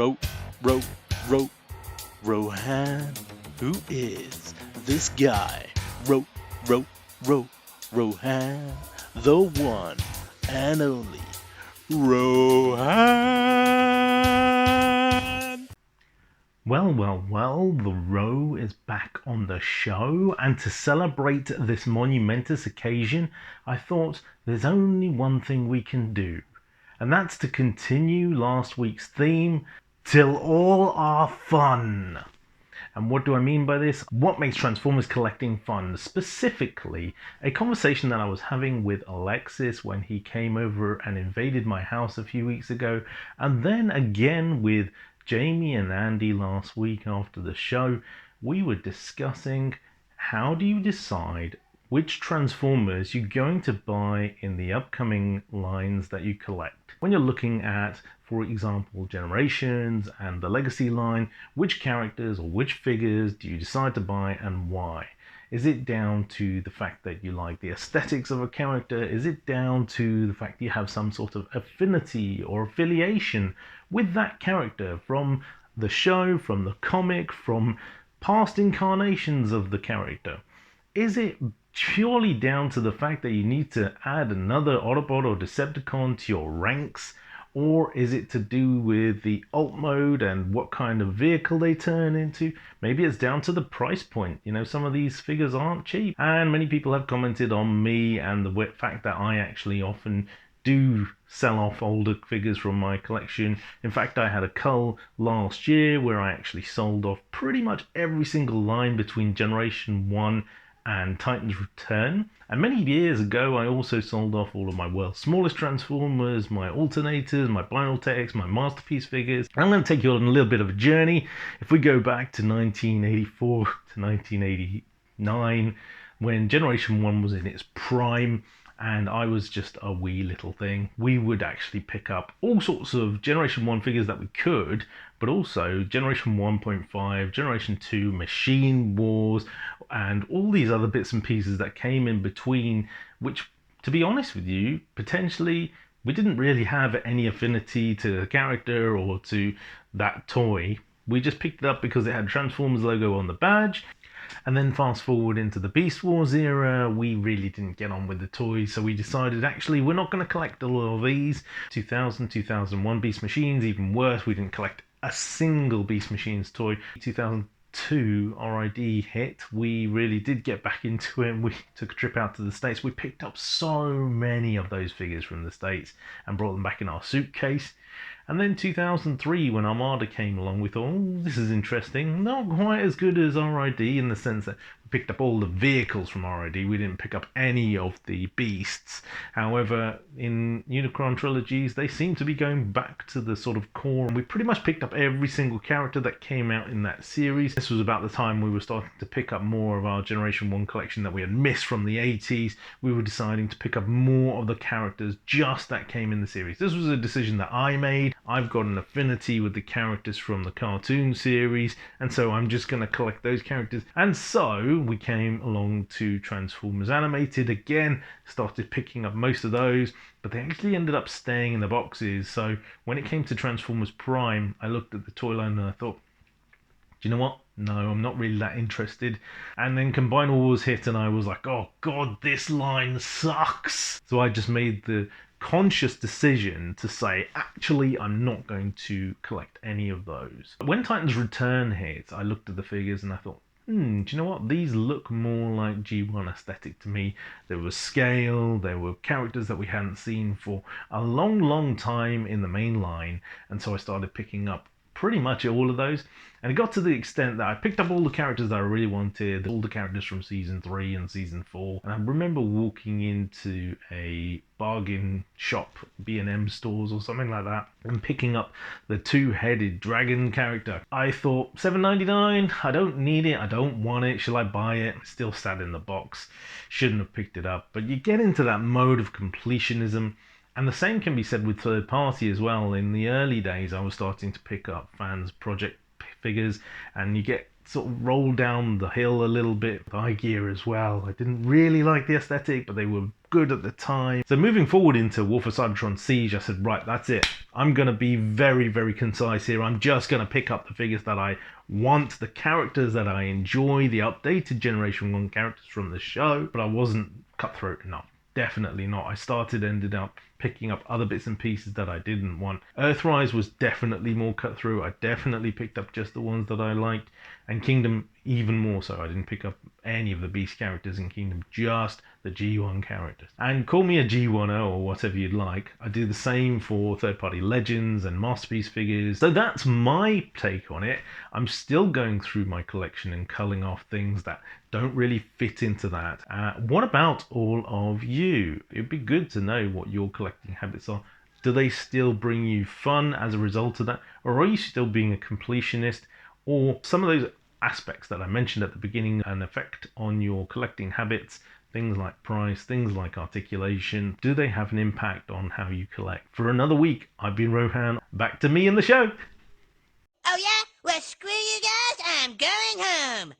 Ro, Ro, Rohan? Who is this guy? Ro, Rohan? The one and only Rohan! Well, the Ro is back on the show, and to celebrate this monumentous occasion, I thought there's only one thing we can do, and that's to continue last week's theme, till all are fun. And what do I mean by this? What makes Transformers collecting fun? Specifically, a conversation that I was having with Alexis when he came over and invaded my house a few weeks ago, and then again with Jamie and Andy last week after the show. We were discussing how do you decide which Transformers you're going to buy in the upcoming lines that you collect. When you're looking at, for example, Generations and the Legacy line, which characters or which figures do you decide to buy and why? Is it down to the fact that you like the aesthetics of a character? Is it down to the fact you have some sort of affinity or affiliation with that character from the show, from the comic, from past incarnations of the character? Is it purely down to the fact that you need to add another Autobot or Decepticon to your ranks? Or is it to do with the alt mode and what kind of vehicle they turn into? Maybe it's down to the price point. You know, some of these figures aren't cheap. And many people have commented on me and the fact that I actually often do sell off older figures from my collection. In fact, I had a cull last year where I actually sold off pretty much every single line between Generation 1 and Titan's Return. And many years ago, I also sold off all of my world's smallest Transformers, my alternators, my Binaltechs, my Masterpeice figures. I'm going to take you on a little bit of a journey. If we go back to 1984 to 1989, when Generation 1 was in its prime, and I was just a wee little thing, we would actually pick up all sorts of Generation 1 figures that we could, but also Generation 1.5, Generation 2, Machine Wars, and all these other bits and pieces that came in between, which, to be honest with you, potentially we didn't really have any affinity to the character or to that toy. We just picked it up because it had Transformers logo on the badge. And then fast forward into the Beast Wars era, we really didn't get on with the toys, so we decided actually we're not going to collect all of these. 2000, 2001 Beast Machines, even worse, we didn't collect a single Beast Machines toy. 2002 RID hit, we really did get back into it and we took a trip out to the States. We picked up so many of those figures from the States and brought them back in our suitcase. And then 2003, when Armada came along, we thought, oh, this is interesting. Not quite as good as RID in the sense that we picked up all the vehicles from RID. We didn't pick up any of the beasts. However, in Unicron trilogies, they seem to be going back to the sort of core. And we pretty much picked up every single character that came out in that series. This was about the time we were starting to pick up more of our Generation 1 collection that we had missed from the 80s. We were deciding to pick up more of the characters just that came in the series. This was a decision that I made. I've got an affinity with the characters from the cartoon series, and so I'm just going to collect those characters. And so we came along to Transformers Animated again, started picking up most of those, but they actually ended up staying in the boxes. So when it came to Transformers Prime, I looked at the toy line and I thought, do you know what? No, I'm not really that interested. And then Combine Wars hit and I was like, oh god, this line sucks. So I just made the conscious decision to say, actually, I'm not going to collect any of those. When Titan's Return hit, I looked at the figures and I thought, do you know what? These look more like G1 aesthetic to me. There was scale, there were characters that we hadn't seen for a long time in the main line, and so I started picking up pretty much all of those. And it got to the extent that I picked up all the characters that I really wanted, all the characters from Season 3 and Season 4. And I remember walking into a bargain shop, B&M stores or something like that, and picking up the two-headed dragon character. I thought, $7.99, I don't need it, I don't want it, shall I buy it? Still sat in the box, shouldn't have picked it up. But you get into that mode of completionism. And the same can be said with third party as well. In the early days, I was starting to pick up fans' project figures, and you get sort of rolled down the hill a little bit with eye gear as well. I didn't really like the aesthetic, but they were good at the time. So moving forward into War for Cybertron Siege, I said, right, that's it. I'm going to be very, very concise here. I'm just going to pick up the figures that I want, the characters that I enjoy, the updated Generation 1 characters from the show, but I wasn't cutthroat enough. Definitely not. Ended up picking up other bits and pieces that I didn't want. Earthrise was definitely more cutthroat. I definitely picked up just the ones that I liked, and Kingdom even more so. I didn't pick up any of the Beast characters in Kingdom, just the G1 characters. And call me a G1O or whatever you'd like. I do the same for third-party Legends and Masterpeice figures. So that's my take on it. I'm still going through my collection and culling off things that don't really fit into that. What about all of you? It'd be good to know what your collecting habits are. Do they still bring you fun as a result of that? Or are you still being a completionist? Or some of those aspects that I mentioned at the beginning, an effect on your collecting habits, things like price, things like articulation, do they have an impact on how you collect? For another week, I've been Rohan. Back to me in the show. Oh yeah? Well, screw you guys, I'm going home.